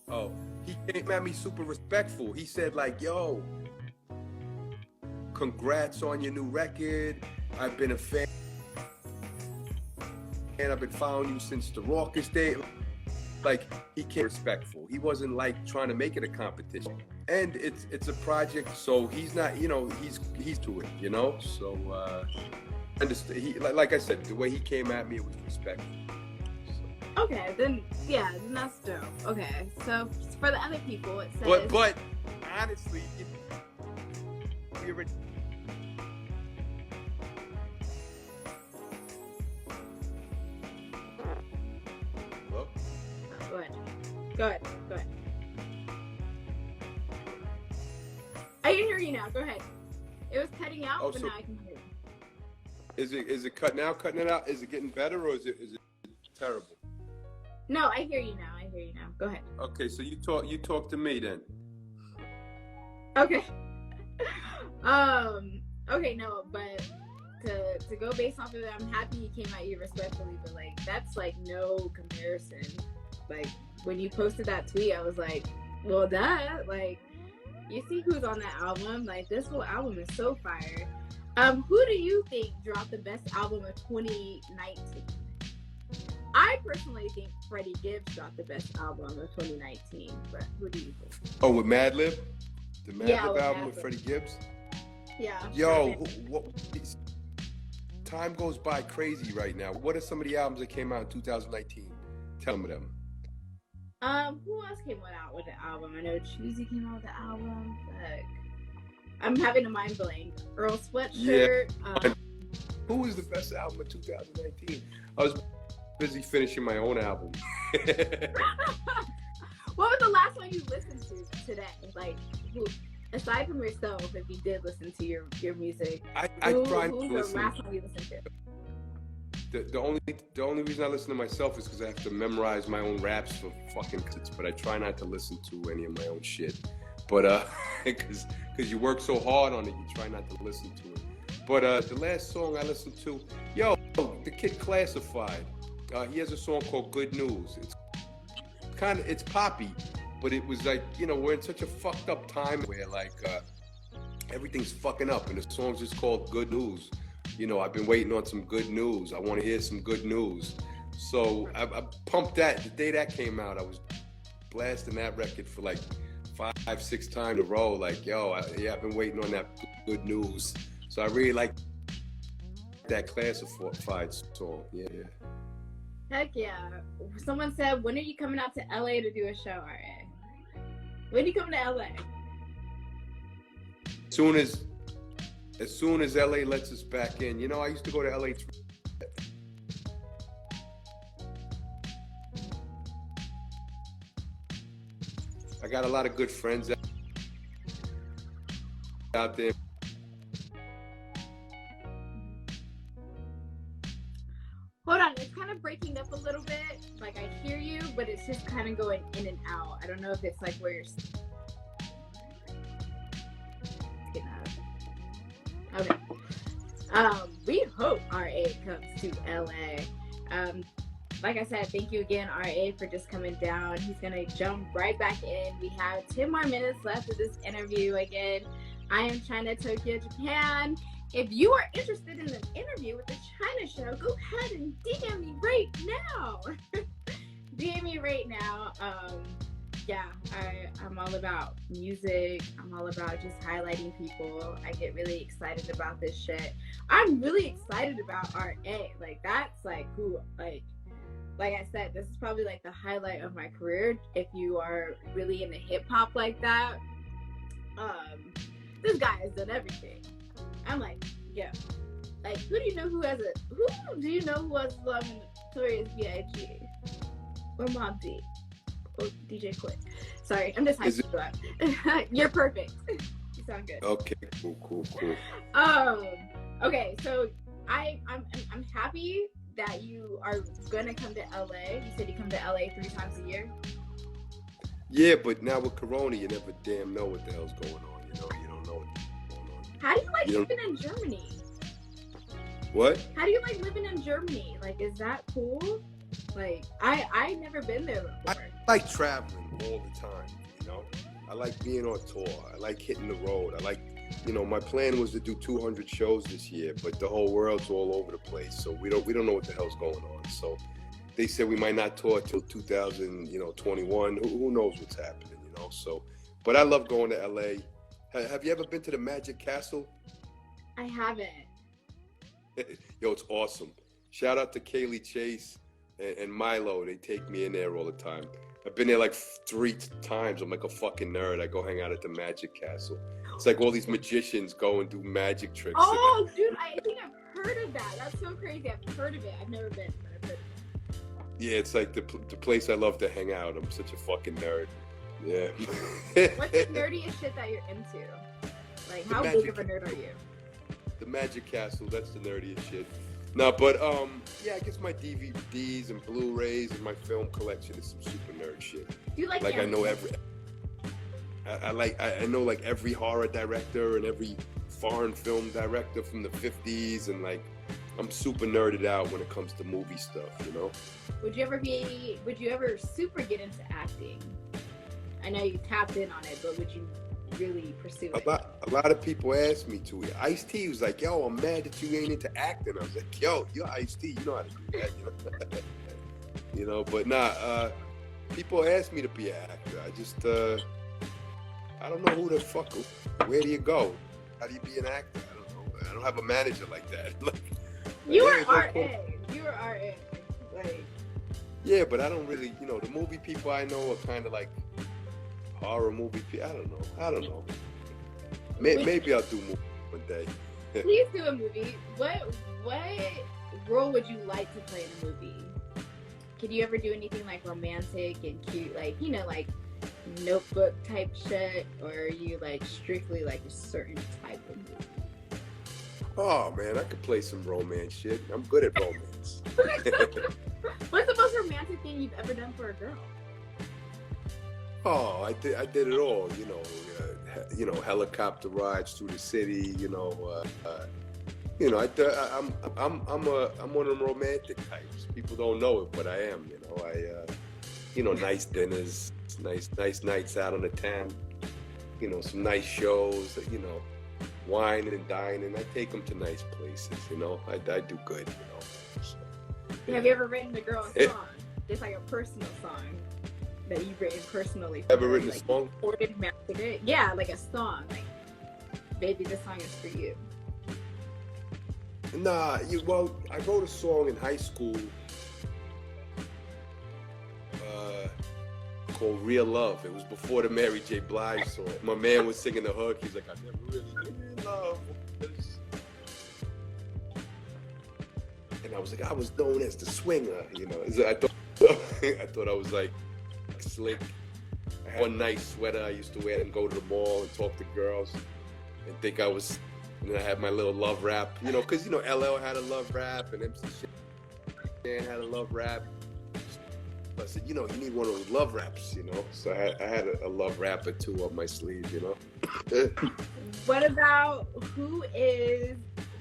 Oh, he came at me super respectful. He said, like, yo, congrats on your new record. I've been a fan. And I've been following you since the Raucous day. Like, he came respectful. He wasn't like trying to make it a competition. And it's a project, so he's not, you know, he's to it, you know. So understand. He, like I said, the way he came at me, it was respectful. So. Okay, then that's dope. Okay, so for the other people, it says. But honestly, we already. Hello? Go ahead. I can hear you now. Go ahead. It was cutting out, but now I can hear you. Is it cutting it out? Is it getting better, or is it terrible? No, I hear you now. Go ahead. Okay, so you talk to me then. Okay. Okay, no, but to go based off of it, I'm happy he came at you respectfully, but like that's like no comparison. Like when you posted that tweet, I was like, well, that like you see who's on that album. Like this whole album is so fire. Who do you think dropped the best album of 2019? I personally think Freddie Gibbs dropped the best album of 2019, but who do you think? Oh, with Madlib? The Madlib album with Freddie Gibbs? Yeah. Yo, time goes by crazy right now. What are some of the albums that came out in 2019? Tell me them. Who else came out with the album? I know Choosy came out with the album. I'm having a mind blank. Earl Sweatshirt. Yeah. Who was the best album of 2019? I was busy finishing my own album. What was the last one you listened to today? Like, who, aside from yourself, if you did listen to your music, who's the last one you listened to? The only reason I listen to myself is because I have to memorize my own raps for fucking kids. But I try not to listen to any of my own shit. But because you work so hard on it, you try not to listen to it. But the last song I listened to, the Kid Classified. He has a song called Good News. It's poppy, but it was like, we're in such a fucked up time where like everything's fucking up, and the song's just called Good News. I've been waiting on some good news. I want to hear some good news. So I pumped that. The day that came out, I was blasting that record for like 5-6 times in a row. Like, I've been waiting on that good news. So I really like that Classified song. Yeah. Heck yeah. Someone said, when are you coming out to LA to do a show, R.A.? When are you coming to LA? As soon as LA lets us back in. I used to go to LA. I got a lot of good friends out there. Hold on, it's kind of breaking up a little bit. Like I hear you, but it's just kind of going in and out. I don't know if it's like where you're getting out. Okay. We hope R.A. comes to LA. Like I said, thank you again, R.A., for just coming down. He's gonna jump right back in. We have 10 more minutes left of this interview. Again, I am China, Tokyo, Japan. If you are interested in an interview with the China Show, go ahead and DM me right now. DM me right now. I'm all about music. I'm all about just highlighting people. I get really excited about this shit. I'm really excited about R.A. Like, that's like who, like I said, this is probably like the highlight of my career. If you are really into hip hop like that, this guy has done everything. I'm like, yeah. Like, who do you know who has Love and Notorious B.I.G. or Mobb Deep or DJ Quick? Sorry, I'm just hyping you up. You're perfect. You sound good. Okay, cool. Okay, so I'm happy that you are gonna come to LA. You said you come to LA 3 times a year. Yeah, but now with Corona, you never damn know what the hell's going on. You don't know what's going on. How do you like living in Germany? What? How do you like living in Germany? Like, is that cool? Like, I've never been there before. I like traveling all the time. I like being on tour. I like hitting the road. I like, my plan was to do 200 shows this year, but the whole world's all over the place. So we don't know what the hell's going on. So they said we might not tour till 2021. Who knows what's happening, So, but I love going to LA. Have you ever been to the Magic Castle? I haven't. Yo, it's awesome. Shout out to Kaylee Chase and Milo. They take me in there all the time. I've been there like 3 times. I'm like a fucking nerd. I go hang out at the Magic Castle. It's like all these magicians go and do magic tricks. Oh, dude, I think I've heard of that. That's so crazy. I've heard of it. I've never been, but I've heard of it. Yeah, it's like the place I love to hang out. I'm such a fucking nerd. Yeah. What's the nerdiest shit that you're into? Like, how big of a nerd are you? The Magic Castle, that's the nerdiest shit. No, but yeah, I guess my DVDs and Blu-rays and my film collection is some super nerd shit. Do you like I know every. I know like every horror director and every foreign film director from the 50s, and like I'm super nerded out when it comes to movie stuff, you know. Would you ever super get into acting? I know you tapped in on it, but would you really pursue it? A lot of people ask me to. Ice-T was like, yo, I'm mad that you ain't into acting. I was like, yo, you're Ice-T, you know how to do that, you know. You know, but nah, people ask me to be an actor. I just I don't know who the fuck, where do you go? How do you be an actor? I don't know. I don't have a manager like that. Like, you were RA. You were RA. Like, yeah, but I don't really, you know, the movie people I know are kind of like horror movie people. I don't know. Maybe I'll do movie one day. Please do a movie. What role would you like to play in a movie? Could you ever do anything like romantic and cute, like, you know, like Notebook type shit, or are you like strictly like a certain type of movie? Oh man, I could play some romance shit. I'm good at romance. What's the most romantic thing you've ever done for a girl? Oh, I did it all. You know, helicopter rides through the city. You know, I'm one of them romantic types. People don't know it, but I am. You know, nice dinners, nice nights out on the town. You know, some nice shows. You know, wine and dining. I take them to nice places. You know, I do good. You know. So, yeah. Have you ever written a girl a song? Just like a personal song that you've written personally. Ever written a song? Mastered it? Yeah, like a song. Like, baby, this song is for you. Nah, well, I wrote a song in high school called Real Love. It was before the Mary J. Blige song. My man was singing the hook. He's like, I never really knew love. And I was like, I was known as the swinger, you know. I thought I was like slick. I had one nice sweater I used to wear and go to the mall and talk to girls and think I was. And then I had my little love rap, you know, because, you know, LL had a love rap and MC Shan had a love rap. I said, you know, you need one of those love raps, you know. So I had a love rap or two up my sleeve, you know. What about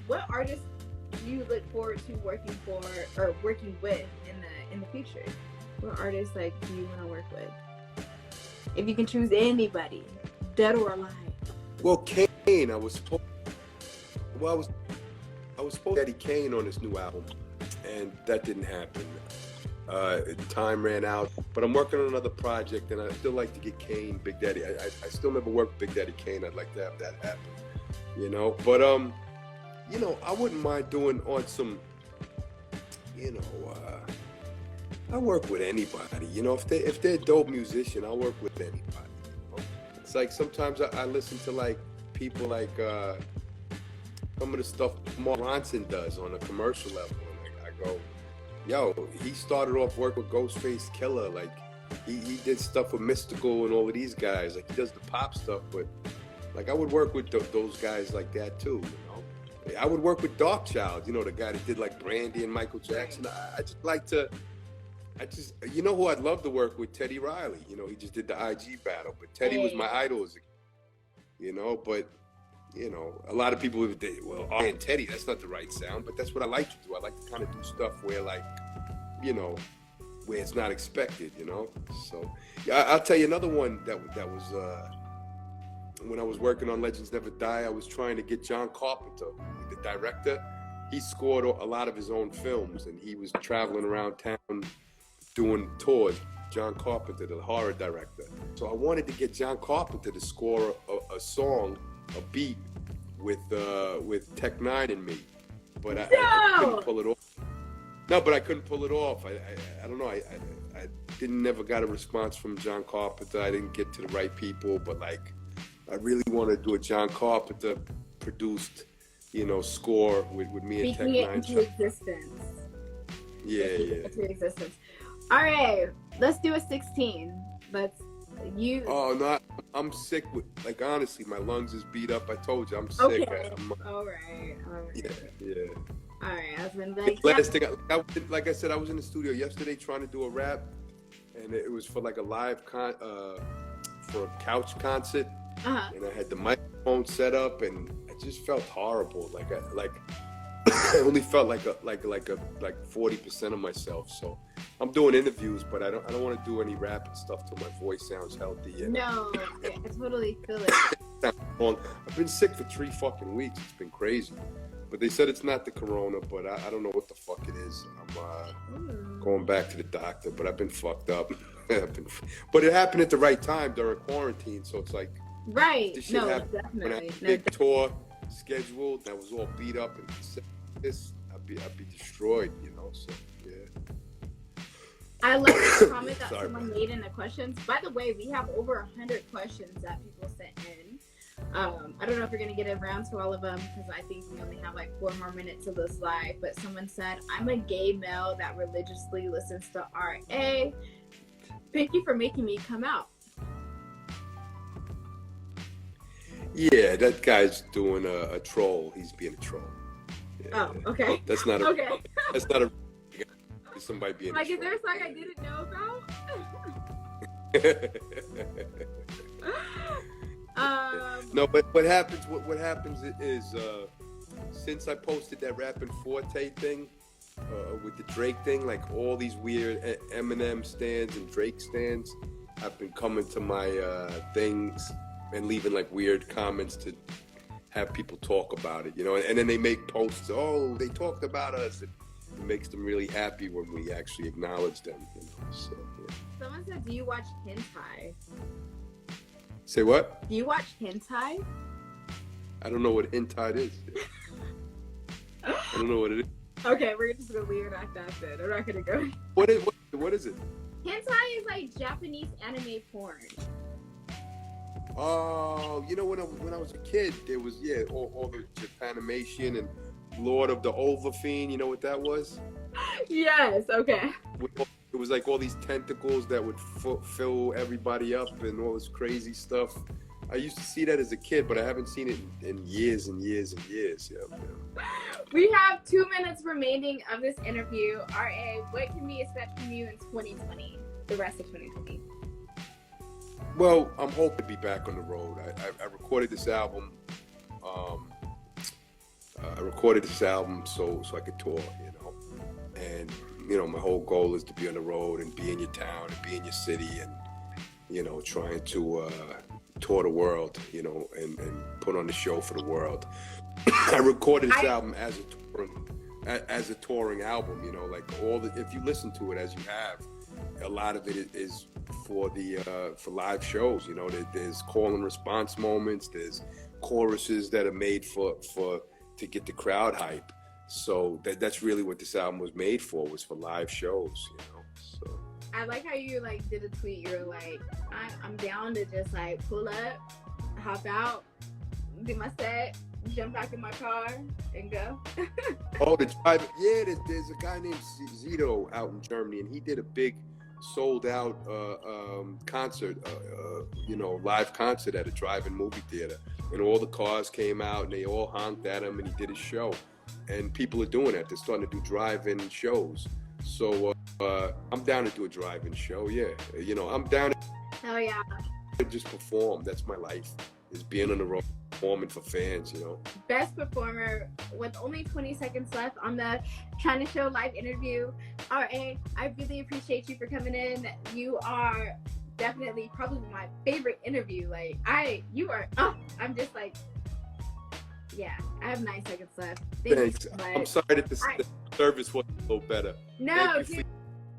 what artists do you look forward to working for or working with in the future? What artists like do you want to work with? If you can choose anybody, dead or alive. Well, Kane, I was supposed to Eddie Kane on his new album, and that didn't happen. Time ran out, but I'm working on another project, and I still like to get Kane, Big Daddy. I still never worked with Big Daddy Kane. I'd like to have that happen, you know. But you know, I wouldn't mind doing on some, you know, I work with anybody. You know, if they're a dope musician, I'll work with anybody. You know? It's like sometimes I listen to like people like some of the stuff Mark Ronson does on a commercial level, and I go, yo, he started off work with Ghostface Killer. Like he did stuff with Mystical and all of these guys. Like he does the pop stuff, but like I would work with those guys like that too. You know, I would work with Darkchild. You know, the guy that did like Brandy and Michael Jackson. I just like to. You know who I'd love to work with? Teddy Riley. You know, he just did the IG battle, but Teddy was my idol as a kid. You know, but you know, a lot of people would say, well, and Teddy, that's not the right sound, but that's what I like to do. I like to kind of do stuff where, like, you know, where it's not expected, you know. So, yeah, I'll tell you another one that was when I was working on Legends Never Die. I was trying to get John Carpenter, the director. He scored a lot of his own films, and he was traveling around town doing tours. John Carpenter, the horror director. So I wanted to get John Carpenter to score a song, a beat with Tech Nine and me, but I couldn't pull it off. No, but I couldn't pull it off. I don't know. I never got a response from John Carpenter. I didn't get to the right people, but like I really want to do a John Carpenter produced, you know, score with me and Tech Nine. Into existence. Yeah. Into existence. All right, let's do a 16. Oh no, I'm sick with, like, honestly, my lungs is beat up. I told you I'm sick. Okay. All right. Yeah. All right, I was been like, last thing, like I said, I was in the studio yesterday trying to do a rap, and it was for like a live for a couch concert, and I had the microphone set up, and I just felt horrible. I only felt like 40% of myself. So I'm doing interviews, but I don't want to do any rapping stuff till my voice sounds healthy. No, I totally feel it. I've been sick for 3 fucking weeks. It's been crazy. But they said it's not the corona, but I don't know what the fuck it is. I'm going back to the doctor, but I've been fucked up. But it happened at the right time during quarantine, so it's like right. This shit happened Definitely. when I had a big tour scheduled. I was all beat up and this, I'd be destroyed, you know. So yeah. I love the comment that someone made in the questions. By the way, we have over 100 questions that people sent in. I don't know if we're going to get around to all of them because I think we only have like 4 more minutes of this live. But someone said, I'm a gay male that religiously listens to RA. Thank you for making me come out. Yeah, that guy's doing a troll. He's being a troll. Yeah. Oh, okay. That's not a. Okay. That's not a. Somebody being like, a is there a song I didn't know about? No, but what happens? What happens is since I posted that Rappin' Forte thing with the Drake thing, like all these weird Eminem stands and Drake stands have been coming to my things and leaving like weird comments to have people talk about it, you know. And then they make posts. Oh, they talked about us. It makes them really happy when we actually acknowledge them, you know. So, yeah. Someone said, "Do you watch hentai?" Say what? Do you watch hentai? I don't know what hentai is. I don't know what it is. Okay, we're just gonna leave it at that then. I'm not gonna go. What is it? Hentai is like Japanese anime porn. Oh, you know, when I was a kid, there was all the Japanimation and Lord of the Overfiend. You know what that was? Yes. Okay. It was like all these tentacles that would fill everybody up and all this crazy stuff. I used to see that as a kid, but I haven't seen it in years and years and years. Yeah. We have 2 minutes remaining of this interview. RA, what can we expect from you in 2020, the rest of 2020? Well, I'm hoping to be back on the road. I recorded this album. So I could tour, you know. And, you know, my whole goal is to be on the road and be in your town and be in your city and, you know, trying to tour the world, you know, and put on the show for the world. I recorded this album as a touring album, you know, like if you listen to it as you have, a lot of it is for live shows, you know. There's call and response moments, there's choruses that are made to get the crowd hype. So that's really what this album was made for, was for live shows, you know. So I like how you like did a tweet. You're like, I'm down to just like pull up, hop out, do my set, jump back in my car, and go. Oh, the drive. Yeah, there's a guy named Zito out in Germany, and he did a big sold out concert, you know, live concert at a drive-in movie theater, and all the cars came out and they all honked at him, and he did his show. And people are doing that. They're starting to do drive-in shows. So I'm down to do a drive-in show. Yeah, you know, I'm down Oh yeah. to just perform. That's my life, is being on the road, performing for fans, you know. Best performer with only 20 seconds left on the Trying to Show live interview. RA, I really appreciate you for coming in. You are definitely probably my favorite interview. Like I'm just like, yeah, I have 9 seconds left. Thanks. I'm sorry that the service wasn't a little better. No,